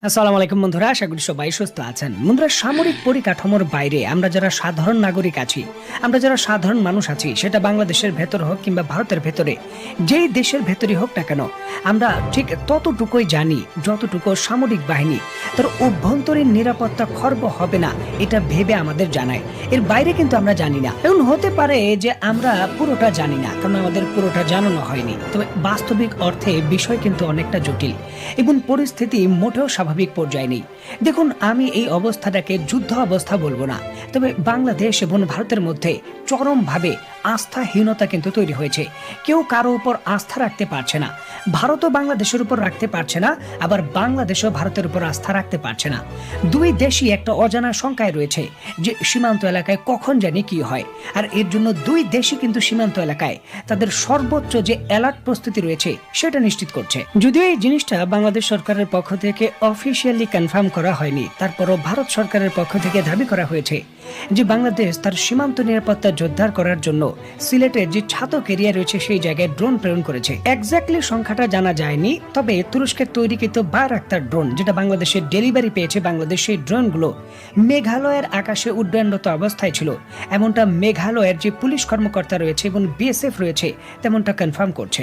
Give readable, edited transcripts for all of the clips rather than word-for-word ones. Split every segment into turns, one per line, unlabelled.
আসসালামু আলাইকুম বন্ধুরা, আশা করি সবাই সুস্থ আছেন। বন্ধুরা, সামরিক পরিকাঠামোর বাইরে আমরা যারা সাধারণ নাগরিক আছি, আমরা যারা সাধারণ মানুষ আছি, সেটা বাংলাদেশের ভেতর হোক কিংবা ভারতের ভেতরে, যেই দেশের ভেতরই হোক না কেন, আমরা ঠিক ততটুকুই জানি যতটুকু সামরিক বাহিনী তার অভ্যন্তরীণ নিরাপত্তা খর্ব হবে না এটা ভেবে আমাদের জানায়। এর বাইরে কিন্তু আমরা জানি না। এখন হতে পারে যে আমরা পুরোটা জানি না, কারণ আমাদের পুরোটা জানানো হয়নি। তবে বাস্তবিক অর্থে বিষয় কিন্তু অনেকটা জটিল এবং পরিস্থিতি মোটেও স্বাভাবিক পর্যায়ে নেই। দেখুন, আমি এই অবস্থাটাকে যুদ্ধ অবস্থা বলবো না, তবে বাংলাদেশ এবং ভারতের মধ্যে চরমভাবে আস্থাহীনতা কিন্তু তৈরি হয়েছে। কেউ কারো উপর আস্থা রাখতে পারছে না। ভারতও বাংলাদেশের উপর রাখতে পারছে না, আবার বাংলাদেশও ভারতের উপর আস্থা রাখতে পারছে না। দুই দেশই একটা অজানা শঙ্কায় রয়েছে যে সীমান্ত এলাকায় কখন জানি কি হয়। আর এর জন্য দুই দেশই কিন্তু সীমান্ত এলাকায় তাদের সর্বোচ্চ যে অ্যালার্ট প্রস্তুতি রয়েছে সেটা নিশ্চিত করছে। যদিও এই জিনিসটা বাংলাদেশ সরকারের পক্ষ থেকে অফিসিয়ালি কনফার্ম করা হয়নি, তারপরও ভারত সরকারের পক্ষ থেকে দাবি করা হয়েছে যে বাংলাদেশ তার সীমান্ত নিরাপত্তা জোরদার করার জন্য সিলেটের যে ছাতক এরিয়া রয়েছে সেই জায়গায় ড্রোন প্রেরণ করেছে। এক্স্যাক্টলি সংখ্যাটা জানা যায়নি, তবে তুরস্কের তৈরিকৃত বায়রাক্তার ড্রোন যেটা বাংলাদেশের ডেলিভারি পেয়েছে, বাংলাদেশ সেই ড্রোনগুলো মেঘালয়ের আকাশে উড্ডয়নরত অবস্থায় ছিল, এমনটা মেঘালয়ের যে পুলিশ কর্মকর্তা রয়েছে এবং বিএসএফ রয়েছে তেমনটা কনফার্ম করছে।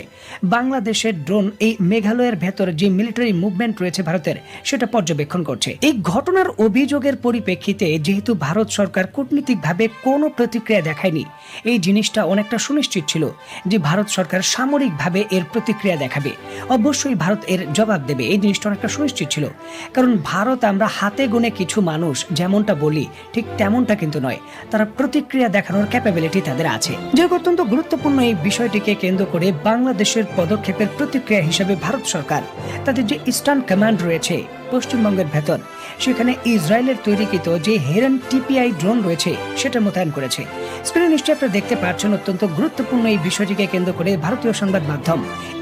বাংলাদেশের ড্রোন এই মেঘালয়ের ভেতর যে মিলিটারি মুভমেন্ট রয়েছে ভারতের সেটা পর্যবেক্ষণ করছে। এই ঘটনার অভিযোগের পরিপ্রেক্ষিতে যেহেতু ভারত সরকার কূটনীতিকভাবে কোনো প্রতিক্রিয়া দেখায়নি, এই জিনিসটা অনেকটা সুনিশ্চিত ছিল যে ভারত সরকার সামরিকভাবে এর প্রতিক্রিয়া দেখাবে, অবশ্যই ভারত এর জবাব দেবে। এই জিনিসটা অনেকটা সুনিশ্চিত ছিল, কারণ ভারত আমরা হাতে গোনে কিছু মানুষ যেমনটা বলি ঠিক তেমনটা কিন্তু নয়, তারা প্রতিক্রিয়া দেখানোর ক্যাপাবিলিটি তাদের আছে। যে অত্যন্ত গুরুত্বপূর্ণ এই বিষয়টিকে কেন্দ্র করে বাংলাদেশের পদক্ষেপের প্রতিক্রিয়া হিসেবে ভারত সরকার তাদের যে ইস্টার্ন কমান্ড রয়েছে পশ্চিমবঙ্গের ভেতর, সেখানে ইসরায়েলের তৈরিকৃত যে হেরন টিপিআই ড্রোন রয়েছে সেটা মোতায়েন করেছে। স্ক্রিনে নিশ্চয়ই আপনারা দেখতে পাচ্ছেন, অত্যন্ত গুরুত্বপূর্ণ এই বিষয়টিকে কেন্দ্র করে ভারতীয় সংবাদ মাধ্যম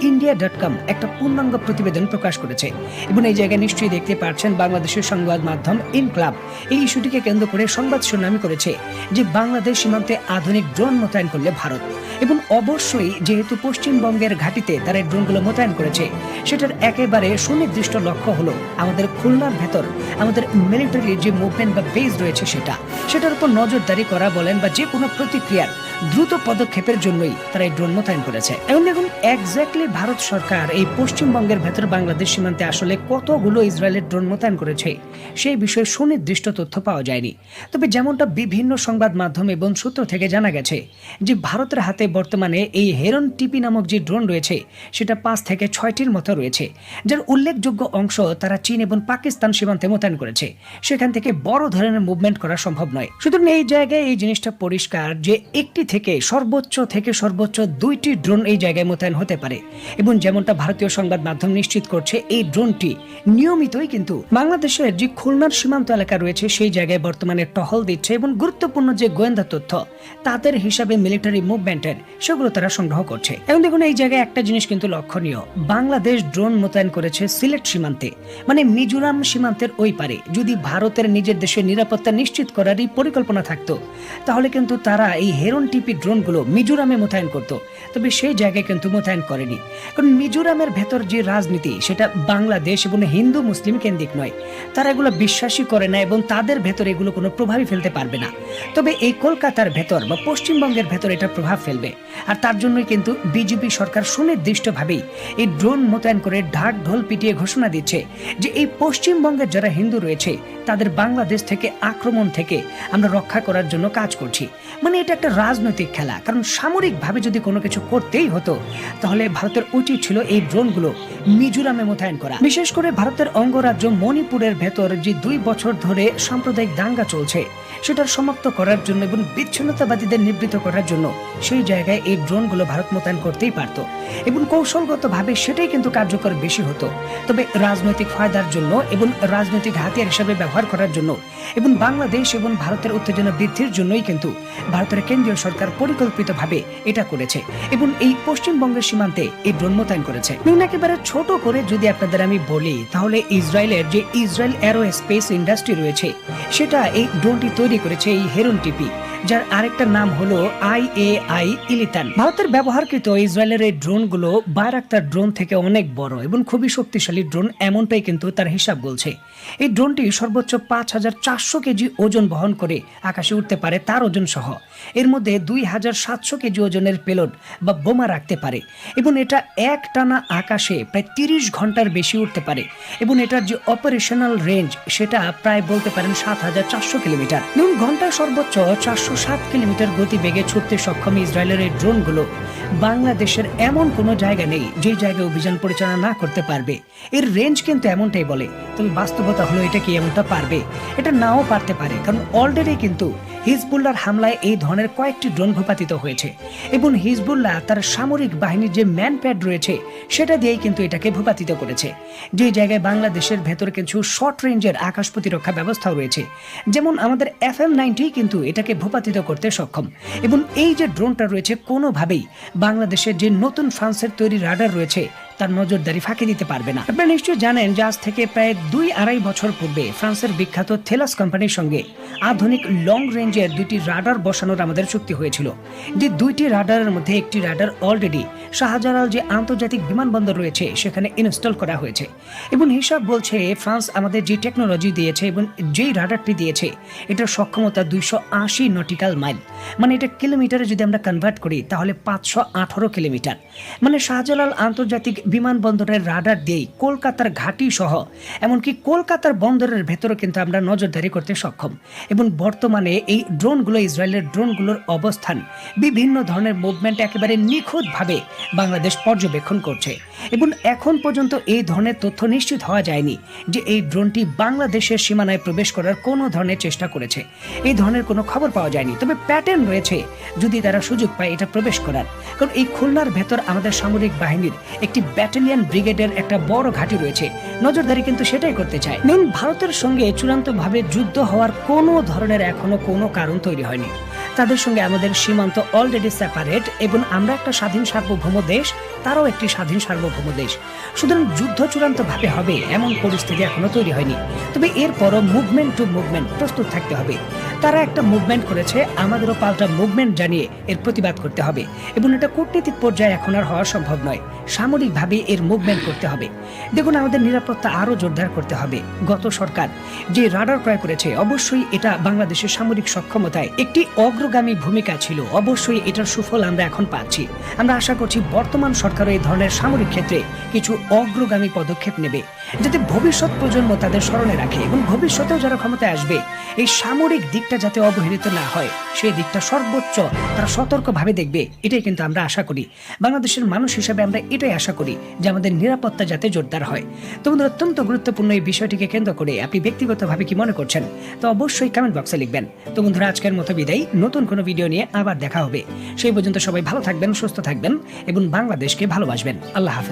ইন্ডিয়া.com একটা পূর্ণাঙ্গ প্রতিবেদন প্রকাশ করেছে এবং এই জায়গায় নিশ্চয়ই দেখতে পাচ্ছেন বাংলাদেশের সংবাদ মাধ্যম ইনক্লাব এই ইস্যুটিকে কেন্দ্র করে সংবাদ শিরোনামে করেছে যে বাংলাদেশ সীমান্তে আধুনিক ড্রোন মোতায়েন করলে ভারত, এবং অবশ্যই যেহেতু পশ্চিমবঙ্গের ঘাঁটিতে তারা এই ড্রোনগুলো মোতায়েন করেছে, সেটার একেবারে সুনির্দিষ্ট লক্ষ্য হলো আমাদের খুলনার ভেতর আমাদের মিলিটারি যে মুভমেন্ট বা বেজ রয়েছে সেটার উপর নজরদারি করা বলেন বা যে কোনো প্রতিক্রিয়ার দ্রুত পদক্ষেপের জন্যই তারা এই ড্রোন মোতায়েন করেছে। এখন দেখুন, এক্স্যাক্টলি ভারত সরকার এই পশ্চিমবঙ্গের ভেতর বাংলাদেশ সীমান্তে আসলে কতগুলো ইসরায়েলের ড্রোন মোতায়েন করেছে সেই বিষয়ে সুনির্দিষ্ট তথ্য পাওয়া যায়নি। তবে যেমনটা বিভিন্ন সংবাদ মাধ্যম এবং সূত্র থেকে জানা গেছে যে ভারতের হাতে বর্তমানে এই হেরন টিপি নামক যে ড্রোন রয়েছে সেটা 5 থেকে 6টির মতো রয়েছে, যার উল্লেখযোগ্য অংশ তারা চীন এবং পাকিস্তান সীমান্তে মোতায়েন করেছে। সেখান থেকে বড় ধরনের মুভমেন্ট করা সম্ভব নয়। সুতরাং এই জায়গায় এই জিনিসটা পরিষ্কার যে একটি থেকে সর্বোচ্চ 2টি ড্রোন এই জায়গায় মোতায়েন হতে পারে, এবং যেমনটা ভারতীয় সংবাদ মাধ্যম নিশ্চিত করছে এই ড্রোনটি নিয়মিতই কিন্তু বাংলাদেশের যে খুলনার সীমান্ত এলাকা রয়েছে সেই জায়গায় বর্তমানে টহল দিচ্ছে এবং গুরুত্বপূর্ণ যে গোয়েন্দা তথ্য তাদের হিসাবে মিলিটারি মুভমেন্টের সেগুলো তারা সংগ্রহ করছে। এবং দেখুন, এই জায়গায় একটা জিনিস কিন্তু লক্ষণীয়, বাংলাদেশ ড্রোন মোতায়েন করেছে সিলেট সীমান্তে, মানে মিজোরাম সীমান্তের ওই পারে। যদি ভারতের নিজের দেশের নিরাপত্তা নিশ্চিত করারই পরিকল্পনা থাকতো তাহলে কিন্তু তারা এই হেরন টিপি ড্রোনগুলো মিজোরামে মোতায়েন করত, তবে সেই জায়গায় কিন্তু মোতায়েন করেনি। কারণ মিজোরামের ভেতর যে রাজনীতি সেটা বাংলাদেশ এবং হিন্দু মুসলিম কেন্দ্রিক নয়, তারা এগুলো বিশ্বাসই করে না এবং তাদের ভেতর এগুলো কোনো প্রভাবই ফেলতে পারবে না। তবে এই কলকাতার ভেতর বা পশ্চিমবঙ্গের ভেতর এটা প্রভাব ফেলবে, আর তার জন্যই কিন্তু বিজেপি সরকার সুনির্দিষ্টভাবেই এই ড্রোন মোতায়েন করে ঢাক ঢোল পিটিয়ে ঘোষণা দিচ্ছে যে এই পশ্চিমবঙ্গের যারা হিন্দু রয়েছে তাদের বাংলাদেশ থেকে আক্রমণ থেকে আমরা রক্ষা করার জন্য কাজ করছি। মানে এটা একটা রাজনৈতিক খেলা, কারণ সামরিকভাবে যদি কোনো কিছু করতেই হতো তাহলে ভারতের উচিত ছিল এই ড্রোনগুলো মিজোরামে মোতায়েন করা। বিশেষ করে ভারতের অঙ্গরাজ্য মণিপুরের ভেতর যে 2 বছর ধরে সাম্প্রদায়িক দাঙ্গা চলছে সেটার সমাপ্ত করার জন্য এবং বিচ্ছিন্নতাবাদীদের নিবৃত্ত করার জন্য সেই জায়গায় এই ড্রোনগুলো ভারত মোতায়েন করতেই পারত এবং কৌশলগতভাবে সেটাই কিন্তু কার্যকর বেশি হতো। তবে রাজনৈতিক ফায়দার জন্য এবং রাজনৈতিক হাতিয়ার হিসেবে ব্যবহার করার জন্য এবং বাংলাদেশ এবং ভারতের উত্তেজনা বৃদ্ধির জন্যই কিন্তু ভারতের কেন্দ্রীয় সরকার পরিকল্পিতভাবে এটা করেছে এবং এই পশ্চিমবঙ্গের সীমান্তে এই ড্রোন মোতায়েন করেছে। একেবারে ছোট করে যদি আপনাদের আমি বলি তাহলে ইসরায়েলের যে ইসরায়েল অ্যারো স্পেস ইন্ডাস্ট্রি রয়েছে সেটা এই ড্রোনটি তৈরি তৈরি করেছে এই হেরুন টিপি, যার আরেকটা নাম হলো IAI ইলিতান। ভারতের ব্যবহারকৃত ইসরায়েলের এই ড্রোনগুলো বায়রাক্তার ড্রোন থেকে অনেক বড় এবং খুবই শক্তিশালী ড্রোন, এমনটাই কিন্তু তার হিসাব বলছে। এই ড্রোনটি সর্বোচ্চ 5400 কেজি ওজন বহন করে আকাশে উঠতে পারে, তার ওজন সহ। এর মধ্যে 2700 কেজি ওজনের পেলোড বা বোমা রাখতে পারে এবং এটা এক টানা আকাশে প্রায় 30 ঘন্টার বেশি উঠতে পারে এবং এটার যে অপারেশনাল রেঞ্জ সেটা প্রায় বলতে পারেন 7400 কিলোমিটার। ঘন্টায় সর্বোচ্চ 407 কিলোমিটার গতিবেগে ছুটতে সক্ষম ইসরায়েলের এই ড্রোনগুলো বাংলাদেশের এমন কোনো জায়গা নেই যে জায়গায় অভিযান পরিচালনা না করতে পারবে। এর রেঞ্জ কিন্তু এমনটাই বলে, তবে বাস্তবতা হলো এটা কি এমনটা পারবে? এটা নাও পারতে পারে, কারণ অলরেডি কিন্তু হিজবুল্লাহর হামলায় এই ধরনের কয়েকটি ড্রোন ভূপাতিত হয়েছে এবং হিজবুল্লাহ তার সামরিক বাহিনীর যে ম্যানপ্যাড রয়েছে সেটা দিয়েই কিন্তু এটাকে ভূপাতিত করেছে। যে জায়গায় বাংলাদেশের ভেতরে কিছু শর্ট রেঞ্জের আকাশ প্রতিরক্ষা ব্যবস্থাও রয়েছে, যেমন আমাদের FM-90 কিন্তু এটাকে ভূপাতিত করতে সক্ষম। এবং এই যে ড্রোনটা রয়েছে কোনোভাবেই বাংলাদেশের যে নতুন ফ্রান্সের তৈরি রাডার রয়েছে তার নজরদারি ফাঁকি দিতে পারবে না। আপনারা নিশ্চয়ই জানেন যে আজ থেকে প্রায় 2-2.5 বছর পূর্বে ফ্রান্সের বিখ্যাত থেলাস কোম্পানির সঙ্গে আধুনিক লং রেঞ্জের 2টি রাডার বসানোর আমাদের চুক্তি হয়েছিল। যে 2টি রাডারের মধ্যে একটি রাডার অলরেডি শাহজালাল যে আন্তর্জাতিক বিমানবন্দর রয়েছে সেখানে ইনস্টল করা হয়েছে এবং হিসাব বলছে ফ্রান্স আমাদের যে টেকনোলজি দিয়েছে এবং যেই রাডারটি দিয়েছে এটার সক্ষমতা 280 নটিক্যাল মাইল, মানে এটা কিলোমিটারে যদি আমরা কনভার্ট করি তাহলে 518 কিলোমিটার। মানে শাহজালাল আন্তর্জাতিক বিমানবন্দরের রাডার দিয়েই কলকাতার ঘাঁটি সহ এমনকি কলকাতার বন্দরের ভেতরে কিন্তু আমরা নজরদারি করতে সক্ষম। এবং বর্তমানে এই ড্রোনগুলো, ইসরায়েলের ড্রোনগুলোর অবস্থান, বিভিন্ন ধরনের মুভমেন্ট একেবারে নিখুঁতভাবে বাংলাদেশ পর্যবেক্ষণ করছে এবং এখন পর্যন্ত এই ধরনের তথ্য নিশ্চিত হওয়া যায়নি যে এই ড্রোনটি বাংলাদেশের সীমানায় প্রবেশ করার কোনো ধরনের চেষ্টা করেছে। এই ধরনের কোনো খবর পাওয়া যায়নি, তবে প্যাটার্ন রয়েছে যদি তারা সুযোগ পায় এটা প্রবেশ করার। কারণ এই খুলনার ভেতর আমাদের সামরিক বাহিনীর একটি ব্যাটালিয়ন ব্রিগেডের একটা বড় ঘাঁটি রয়েছে, নজরদারি কিন্তু সেটাই করতে চায়। মেন ভারতের সঙ্গে চূড়ান্তভাবে যুদ্ধ হওয়ার কোনো ধরনের এখনো কোনো কারণ তৈরি হয়নি। তাদের সঙ্গে আমাদের সীমান্ত অলরেডি সেপারেট এবং আমরা একটা স্বাধীন সার্বভৌম দেশ, তারাও একটি স্বাধীন সার্বভৌম দেশ। সুতরাং যুদ্ধ চূড়ান্তভাবে হবে এমন পরিস্থিতি এখনো তৈরি হয়নি, তবে এরপরও মুভমেন্ট টু মুভমেন্ট প্রস্তুত থাকতে হবে। তারা একটা মুভমেন্ট করেছে, আমাদেরও পাল্টা মুভমেন্ট জানিয়ে এর প্রতিবাদ করতে হবে এবং এটা কূটনীতিক পর্যায়ে এখন আর হওয়া সম্ভব নয়, সামরিকভাবে এর মুভমেন্ট করতে হবে। দেখুন, আমাদের নিরাপত্তা আরো জোরদার করতে হবে। গত সরকার যে রাডার ক্রয় করেছে অবশ্যই এটা বাংলাদেশের সামরিক সক্ষমতায় একটি অগ্রগামী ভূমিকা ছিল, অবশ্যই এটার সুফল আমরা এখন পাচ্ছি। আমরা আশা করছি বর্তমান সরকারও এই ধরনের সামরিক ক্ষেত্রে কিছু অগ্রগামী পদক্ষেপ নেবে, যাতে ভবিষ্যৎ প্রজন্ম তাদের স্মরণে রাখে এবং ভবিষ্যতেও যারা ক্ষমতায় আসবে এই সামরিক দিকটা যাতে অবহেলিত না হয় সেই দিকটা সর্বোচ্চ তারা সতর্কভাবে দেখবে। এটাই কিন্তু আমরা আশা করি, বাংলাদেশের মানুষ হিসেবে আমরা এটাই আশা করি যে আমাদের নিরাপত্তা যাতে জোরদার হয়। তো বন্ধুরা, অত্যন্ত গুরুত্বপূর্ণ এই বিষয়টিকে কেন্দ্র করে আপনি ব্যক্তিগতভাবে কি মনে করছেন তো অবশ্যই কমেন্ট বক্সে লিখবেন। তো বন্ধুরা, আজকের মতো বিদায়, নতুন কোনো ভিডিও নিয়ে আবার দেখা হবে। সেই পর্যন্ত সবাই ভালো থাকবেন, সুস্থ থাকবেন এবং বাংলাদেশকে ভালোবাসবেন। আল্লাহ হাফেজ।